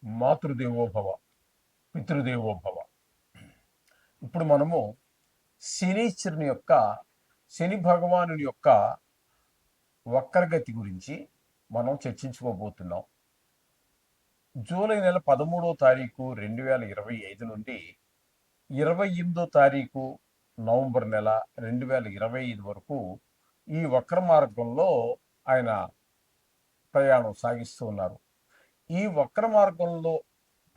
మాతృదేవోభవ, పితృదేవోభవ. ఇప్పుడు మనము శనీశ్వరుని యొక్క, శని భగవాను యొక్క వక్రగతి గురించి మనం చర్చించుకోబోతున్నాం. జూలై నెల 13వ తారీఖు 2025 నుండి 28వ తారీఖు నవంబర్ నెల 2025 వరకు ఈ వక్ర మార్గంలో ఆయన ప్రయాణం సాగిస్తూ ఉన్నారు. ఈ వక్ర మార్గంలో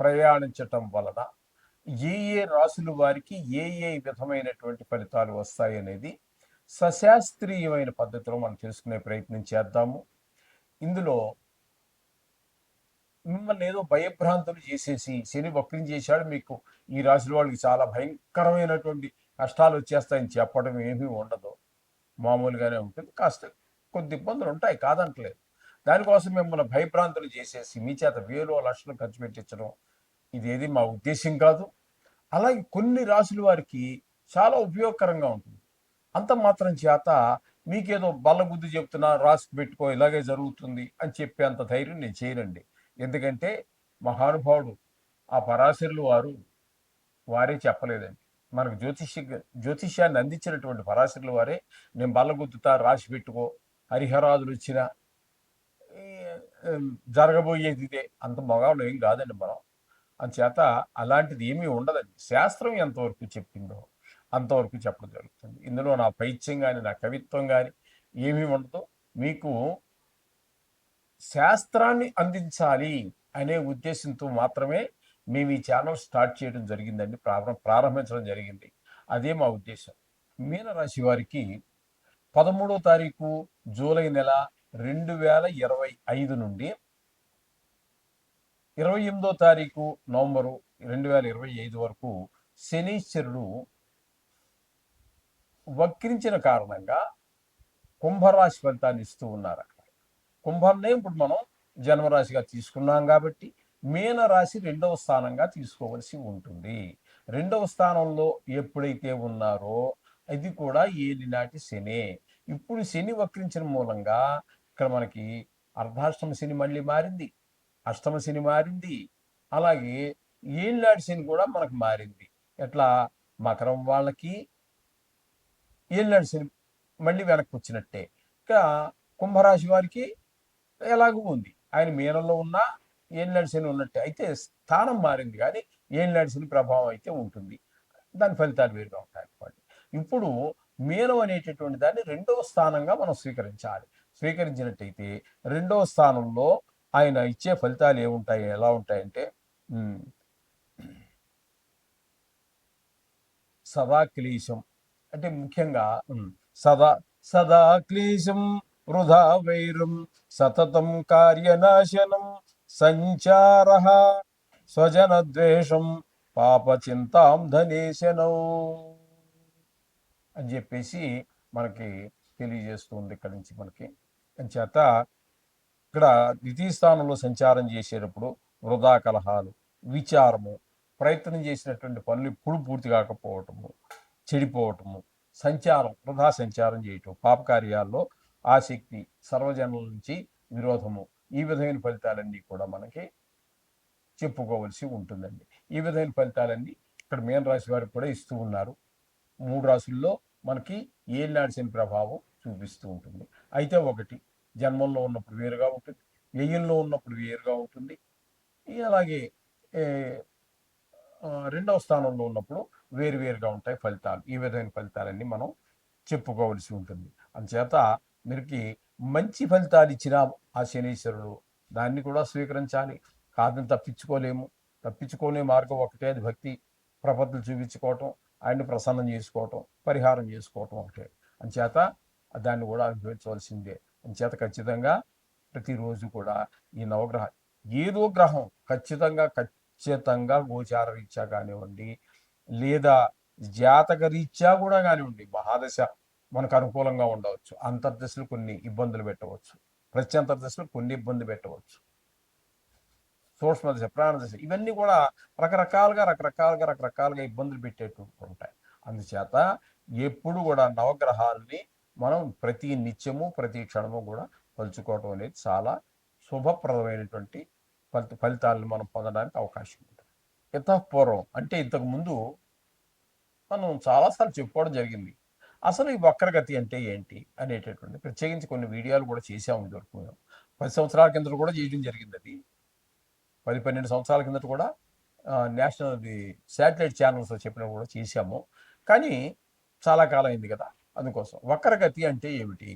ప్రయాణించటం వలన ఏ ఏ రాశుల వారికి ఏ ఏ విధమైనటువంటి ఫలితాలు వస్తాయి అనేది సశాస్త్రీయమైన పద్ధతిలో మనం తెలుసుకునే ప్రయత్నం చేద్దాము. ఇందులో మిమ్మల్ని ఏదో భయభ్రాంతులు చేసేసి శని వక్రించేశాడు, మీకు ఈ రాశుల వాళ్ళకి చాలా భయంకరమైనటువంటి కష్టాలు వచ్చేస్తాయని చెప్పడం ఏమీ ఉండదు. మామూలుగానే ఉంటుంది. కాస్త కొద్ది ఇబ్బందులు ఉంటాయి, కాదంటలేదు. దానికోసం మిమ్మల్ని భయభ్రాంతులు చేసేసి మీ చేత వేలు లక్షలు ఖర్చు పెట్టించడం ఇదేది మా ఉద్దేశం కాదు. అలాగే కొన్ని రాశుల వారికి చాలా ఉపయోగకరంగా ఉంటుంది. అంత మాత్రం చేత మీకేదో బల్లబుద్ధి చెప్తున్నా, రాసి పెట్టుకో ఇలాగే జరుగుతుంది అని చెప్పే అంత ధైర్యం నేను చేయనండి. ఎందుకంటే మహానుభావుడు ఆ పరాశరులు వారే చెప్పలేదండి. మనకు జ్యోతిష్యాన్ని అందించినటువంటి పరాశరుల వారే నేను బల్లగుద్దుతా, రాసి పెట్టుకో, హరిహరాదులు వచ్చినా జరగబోయేది ఇదే, అంత మగాళ్ళు ఏం కాదండి మనం. అందుచేత అలాంటిది ఏమీ ఉండదండి. శాస్త్రం ఎంతవరకు చెప్పిందో అంతవరకు చెప్పడం జరుగుతుంది. ఇందులో నా పైత్యం కానీ నా కవిత్వం కానీ ఏమీ ఉండదు. మీకు శాస్త్రాన్ని అందించాలి అనే ఉద్దేశంతో మాత్రమే మేము ఈ ఛానల్ స్టార్ట్ చేయడం జరిగిందండి, ప్రారంభించడం జరిగింది. అదే మా ఉద్దేశం. మీనరాశి వారికి 13వ తారీఖు జూలై నెల 2025 నుండి 28వ తారీఖు నవంబరు 2025 వరకు శనీశ్వరుడు వక్రించిన కారణంగా కుంభరాశి ఫలితాన్ని ఇస్తూ ఉన్నారు. అక్కడ కుంభాన్నే ఇప్పుడు మనం జన్మరాశిగా తీసుకున్నాం కాబట్టి మీనరాశి 2వ స్థానంగా తీసుకోవలసి ఉంటుంది. 2వ స్థానంలో ఎప్పుడైతే ఉన్నారో ఇది కూడా ఏలినాటి శనే. ఇప్పుడు శని వక్రించిన మూలంగా ఇక్కడ మనకి అర్ధాష్టమ శని మళ్ళీ మారింది, అష్టమ శని మారింది, అలాగే ఏలినాటి శని కూడా మనకు మారింది. ఎట్లా మకరం వాళ్ళకి ఏలినాటి శని మళ్ళీ వెనక్కి వచ్చినట్టే, ఇంకా కుంభరాశి వారికి ఎలాగూ ఉంది. ఆయన మీనంలో ఉన్న ఏలినాటి శని ఉన్నట్టే. అయితే స్థానం మారింది కానీ ఏలినాటి శని ప్రభావం అయితే ఉంటుంది. దాని ఫలితాలు వేరుగా ఉంటాయి అనుకోండి. ఇప్పుడు మీనం అనేటటువంటి దాన్ని 2వ స్థానంగా మనం స్వీకరించాలి. స్వీకరించినట్టయితే 2వ స్థానంలో ఆయన ఇచ్చే ఫలితాలు ఏముంటాయి, ఎలా ఉంటాయంటే సదా క్లేశం, అంటే ముఖ్యంగా సదా సదా క్లేశం వృధా వైరం సతతం కార్యనాశనం సంచార స్వజన ద్వేషం పాప చింతాం ధనేశనం అని చెప్పేసి మనకి తెలియజేస్తుంది ఇక్కడి నుంచి మనకి. చేత ఇక్కడ ద్వితీయ స్థానంలో సంచారం చేసేటప్పుడు వృధా కలహాలు, విచారము, ప్రయత్నం చేసినటువంటి పనులు ఇప్పుడు పూర్తి కాకపోవటము, చెడిపోవటము, సంచారం, వృధా సంచారం చేయటం, పాపకార్యాల్లో ఆసక్తి, సర్వజనుల నుంచి విరోధము, ఈ విధమైన ఫలితాలన్నీ కూడా మనకి చెప్పుకోవలసి ఉంటుందండి. ఈ విధమైన ఫలితాలన్నీ ఇక్కడ మీనరాశి వారికి కూడా ఇస్తూ ఉన్నారు. 3 రాశుల్లో మనకి ఏలినాటి శని ప్రభావం చూపిస్తూ ఉంటుంది. అయితే ఒకటి జన్మంలో ఉన్నప్పుడు వేరుగా ఉంటుంది, వ్యయంలో ఉన్నప్పుడు వేరుగా ఉంటుంది. అలాగే 2వ స్థానంలో ఉన్నప్పుడు వేరువేరుగా ఉంటాయి ఫలితాలు. ఈ విధమైన ఫలితాలన్నీ మనం చెప్పుకోవలసి ఉంటుంది. అందుచేత మీరుకి మంచి ఫలితాలు ఇచ్చిన ఆ శనీశ్వరుడు దాన్ని కూడా స్వీకరించాలి. కాదని తప్పించుకోలేము. తప్పించుకునే మార్గం ఒకటే, అది భక్తి ప్రపత్తులు చూపించుకోవటం, ఆయన్ని ప్రసన్నం చేసుకోవటం, పరిహారం చేసుకోవటం ఒకటే. అందుచేత దాన్ని కూడా అనుభవించవలసిందే. అందుచేత ఖచ్చితంగా ప్రతిరోజు కూడా ఈ నవగ్రహ ఏదో గ్రహం ఖచ్చితంగా గోచార రీత్యా కానివ్వండి, లేదా జాతక రీత్యా కూడా కానివ్వండి, మహాదశ మనకు అనుకూలంగా ఉండవచ్చు, అంతర్దశలు కొన్ని ఇబ్బందులు పెట్టవచ్చు, ప్రత్యంతర్దశలు కొన్ని ఇబ్బంది పెట్టవచ్చు, సూక్ష్మదశ, ప్రాణదశ, ఇవన్నీ కూడా రకరకాలుగా ఇబ్బందులు పెట్టేటువంటి ఉంటాయి. అందుచేత ఎప్పుడు కూడా నవగ్రహాలని మనం ప్రతి నిత్యము ప్రతి క్షణము కూడా పలుచుకోవటం అనేది చాలా శుభప్రదమైనటువంటి ఫలితాలను మనం పొందడానికి అవకాశం ఉంటుంది. పూర్వం అంటే ఇంతకు ముందు మనం చాలాసార్లు చెప్పుకోవడం జరిగింది. అసలు ఈ వక్రగతి అంటే ఏంటి అనేటటువంటి ప్రత్యేకించి కొన్ని వీడియోలు కూడా చేసాము ఇదివరకు మేము. 10 సంవత్సరాల కిందట కూడా చేయడం జరిగింది అది. 10, 12 సంవత్సరాల కిందట కూడా నేషనల్ శాటిలైట్ ఛానల్స్లో చెప్పినప్పుడు కూడా చేశాము. కానీ చాలా కాలం అయింది కదా, అందుకోసం. వక్రగతి అంటే ఏమిటి?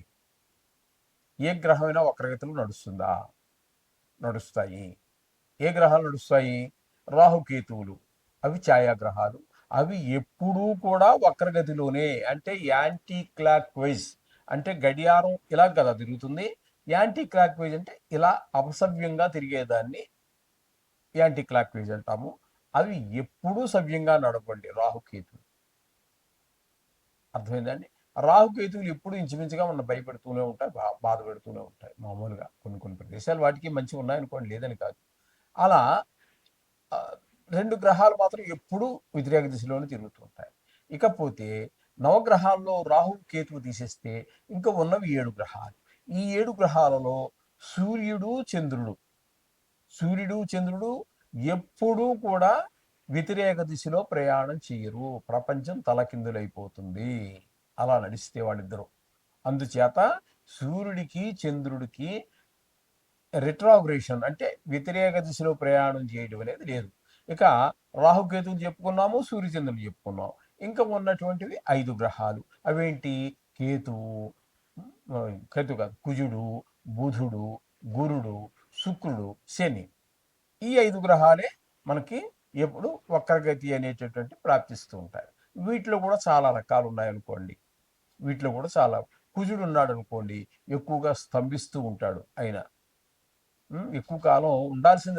ఏ గ్రహమైనా వక్రగతిలో నడుస్తుందా? నడుస్తాయి. ఏ గ్రహాలు నడుస్తాయి? రాహుకేతువులు. అవి ఛాయాగ్రహాలు. అవి ఎప్పుడూ కూడా వక్రగతిలోనే, అంటే యాంటీ క్లాక్ వైజ్, అంటే గడియారం ఇలా కదా తిరుగుతుంది. యాంటీ క్లాక్ వైజ్ అంటే ఇలా అపసవ్యంగా తిరిగేదాన్ని యాంటీ క్లాక్ వైజ్ అంటాము. అవి ఎప్పుడూ సవ్యంగా నడపండి రాహుకేతువులు. అర్థమైందండి? రాహుకేతువులు ఎప్పుడు ఇంచుమించుగా మనం భయపెడుతూనే ఉంటాయి, బాధ పెడుతూనే ఉంటాయి. మామూలుగా కొన్ని కొన్ని ప్రదేశాలు వాటికి మంచిగా ఉన్నాయనుకోండి, లేదని కాదు. అలా 2 గ్రహాలు మాత్రం ఎప్పుడూ వ్యతిరేక దిశలోనే తిరుగుతూ ఉంటాయి. ఇకపోతే నవగ్రహాల్లో రాహు కేతువు తీసేస్తే ఇంకా ఉన్నవి 7 గ్రహాలు. ఈ 7 గ్రహాలలో సూర్యుడు చంద్రుడు ఎప్పుడూ కూడా వ్యతిరేక దిశలో ప్రయాణం చేయరు. ప్రపంచం తలకిందులైపోతుంది అలా నడిస్తే వాళ్ళిద్దరూ. అందుచేత సూర్యుడికి చంద్రుడికి రిట్రాగ్రేషన్ అంటే వ్యతిరేక దిశలో ప్రయాణం చేయడం అనేది లేదు. ఇక రాహుకేతువులు చెప్పుకున్నాము, సూర్యచంద్రులు చెప్పుకున్నాం. ఇంకా ఉన్నటువంటివి 5 గ్రహాలు. అవేంటి? కేతు కాదు, కుజుడు, బుధుడు, గురుడు, శుక్రుడు, శని. ఈ 5 గ్రహాలే మనకి ఎప్పుడు వక్రగతి అనేటటువంటి ప్రాప్తిస్తూ ఉంటాయి. వీటిలో కూడా చాలా రకాలు ఉన్నాయనుకోండి. వీటిలో కూడా చాలా, కుజుడు ఉన్నాడు అనుకోండి, ఎక్కువగా స్తంభిస్తూ ఉంటాడు. ఆయన ఎక్కువ కాలం ఉండాల్సిన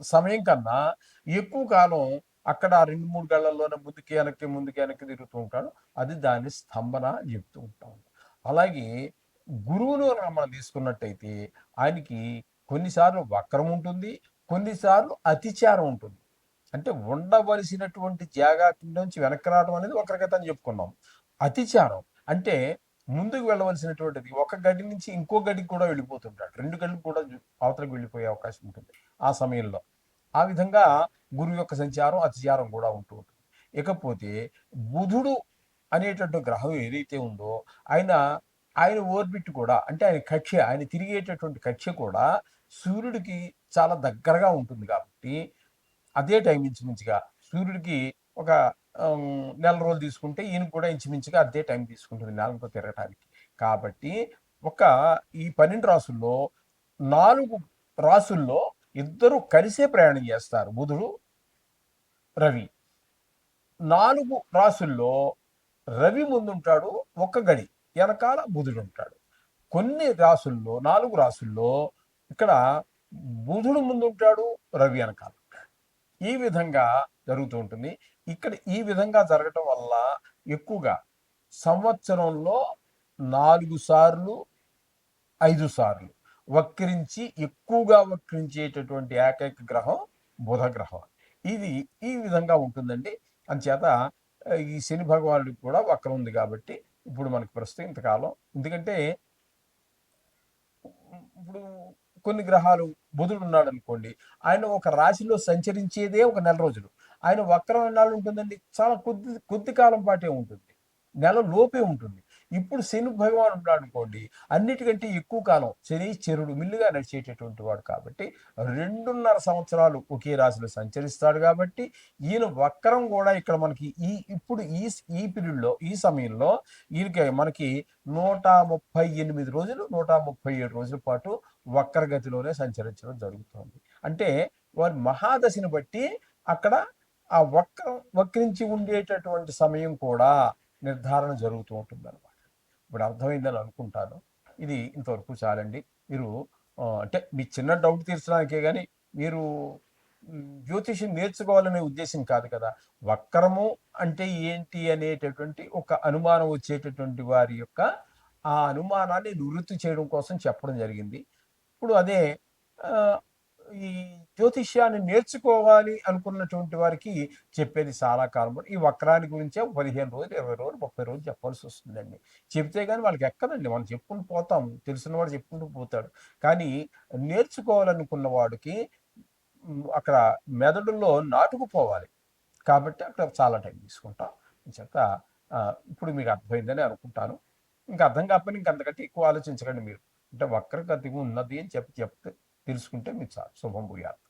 సమయం కన్నా ఎక్కువ కాలం అక్కడ 2-3 గళ్ళల్లోనే ముందుకి వెనక్కి తిరుగుతూ ఉంటాడు. అది దాని స్తంభన అని చెప్తూ ఉంటాం. అలాగే గురువును మనం తీసుకున్నట్టయితే ఆయనకి కొన్నిసార్లు వక్రం ఉంటుంది, కొన్నిసార్లు అతిచారం ఉంటుంది. అంటే ఉండవలసినటువంటి జాగా నుంచి వెనక్కి రావడం అనేది వక్రగతి అని చెప్పుకున్నాం. అతిచారం అంటే ముందుకు వెళ్ళవలసినటువంటిది ఒక గడి నుంచి ఇంకో గడికి కూడా వెళ్ళిపోతుంటాడు. 2 గడికి కూడా అవతలకు వెళ్ళిపోయే అవకాశం ఉంటుంది ఆ సమయంలో. ఆ విధంగా గురువు యొక్క సంచారం అతిచారం కూడా ఉంటూ ఉంటుంది. ఇకపోతే బుధుడు అనేటటువంటి గ్రహం ఏదైతే ఉందో ఆయన ఓర్బిట్ కూడా, అంటే ఆయన తిరిగేటటువంటి కక్ష కూడా సూర్యుడికి చాలా దగ్గరగా ఉంటుంది కాబట్టి అదే టైం ఇంచుమించుగా సూర్యుడికి ఒక నెల రోజులు తీసుకుంటే ఈయనకు కూడా ఇంచుమించుగా అదే టైం తీసుకుంటుంది నెలంతా తిరగటానికి. కాబట్టి ఈ 12 రాసుల్లో 4 రాసుల్లో ఇద్దరు కలిసే ప్రయాణం చేస్తారు, బుధుడు, రవి. 4 రాసుల్లో రవి ముందుంటాడు, ఒక గడి వెనకాల బుధుడు ఉంటాడు. కొన్ని రాసుల్లో 4 రాసుల్లో ఇక్కడ బుధుడు ముందుంటాడు, రవి వెనకాల ఉంటాడు. ఈ విధంగా జరుగుతూ ఉంటుంది. ఇక్కడ ఈ విధంగా జరగటం వల్ల ఎక్కువగా సంవత్సరంలో 4 సార్లు 5 సార్లు ఎక్కువగా వక్రించేటటువంటి ఏకైక గ్రహం బుధ గ్రహం. ఇది ఈ విధంగా ఉంటుందండి. అందుచేత ఈ శని భగవానుడికి కూడా వక్రం ఉంది కాబట్టి ఇప్పుడు మనకి ప్రస్తుతం ఇంతకాలం, ఎందుకంటే ఇప్పుడు కొన్ని గ్రహాలు, బుధుడు ఉన్నాడు అనుకోండి, ఆయన ఒక రాశిలో సంచరించేదే ఒక నెల రోజులు. ఆయన వక్రం ఎన్నాళ్ళు ఉంటుందండి? చాలా కొద్ది కాలం పాటే ఉంటుంది, నెల లోపే ఉంటుంది. ఇప్పుడు శని భగవాన్ ఉన్నాడు అనుకోండి, అన్నిటికంటే ఎక్కువ కాలం శనీశ్వరుడు మిల్లుగా నడిచేటటువంటి వాడు కాబట్టి 2.5 సంవత్సరాలు ఒకే రాశిలో సంచరిస్తాడు. కాబట్టి ఈయన వక్రం కూడా ఇక్కడ మనకి ఇప్పుడు ఈ పీరియడ్లో, ఈ సమయంలో ఈయనకి మనకి 138 రోజులు 137 రోజుల పాటు వక్రగతిలోనే సంచరించడం జరుగుతుంది. అంటే వారి మహాదశని బట్టి అక్కడ ఆ వక్రించి ఉండేటటువంటి సమయం కూడా నిర్ధారణ జరుగుతూ ఉంటుంది అనమాట. ఇప్పుడు అర్థమైందని అనుకుంటాను. ఇది ఇంతవరకు చాలండి. మీరు అంటే మీ చిన్న డౌట్ తీర్చడానికే కానీ మీరు జ్యోతిష్యం నేర్చుకోవాలనే ఉద్దేశం కాదు కదా. వక్రము అంటే ఏంటి అనేటటువంటి ఒక అనుమానం వచ్చేటటువంటి వారి యొక్క ఆ అనుమానాన్ని నివృత్తి చేయడం కోసం చెప్పడం జరిగింది. ఇప్పుడు అదే ఈ జ్యోతిష్యాన్ని నేర్చుకోవాలి అనుకున్నటువంటి వారికి చెప్పేది చాలా కాలం ఈ వక్రాన్ని గురించే 15 రోజులు 20 రోజులు 30 రోజులు చెప్పాల్సి వస్తుందండి. చెప్తే కానీ వాళ్ళకి ఎక్కదండి. మనం చెప్పుకుంటూ పోతాం, తెలిసిన వాడు చెప్పుకుంటూ పోతాడు. కానీ నేర్చుకోవాలనుకున్న వాడికి అక్కడ మెదడులో నాటుకుపోవాలి. కాబట్టి అక్కడ చాలా టైం తీసుకుంటాం. చేత ఇప్పుడు మీకు అర్థమైందని అనుకుంటాను. ఇంకా అర్థం కాకపోయినా ఇంక అంతకంటే ఎక్కువ ఆలోచించకండి మీరు. అంటే వక్రగతి ఉన్నది అని చెప్తే తెలుసుకుంటే మీకు చాలు. శుభం భూయాత్.